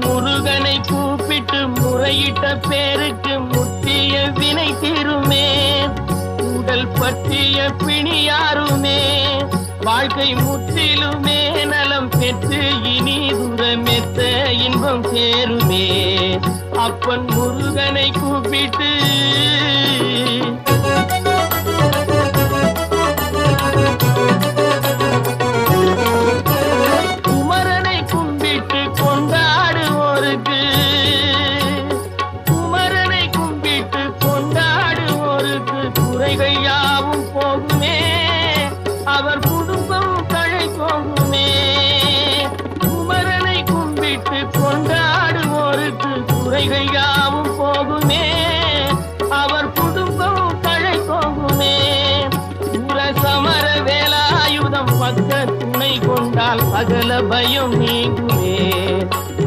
முருகனை கூப்பிட்டு முறையிட்ட பேருக்கு முற்றிய வினை தீருமே. உடல் பற்றிய பிணியாருமே வாழ்க்கை முற்றிலுமே நலம் பெற்று இனி துரமெத்த இன்பம் சேருமே. அப்பன் முருகனை கூப்பிட்டு குமரனை கும்பிட்டு கொண்டாடுவோருக்கு குமரனை கும்பிட்டு கொண்டாடுவோருக்கு குறைகள் யாவும் போகுமே. அவர் குடும்பம் தழை போகுமே. குமரனை கும்பிட்டு கொண்டாடுவோருக்கு குறைகள் யாவும் போகுமே. அவர் குடும்பம் தழை போகுமே. சமர வேலாயுதம் பக்க துணை கொண்டால் சகல பயம் நீங்குமே.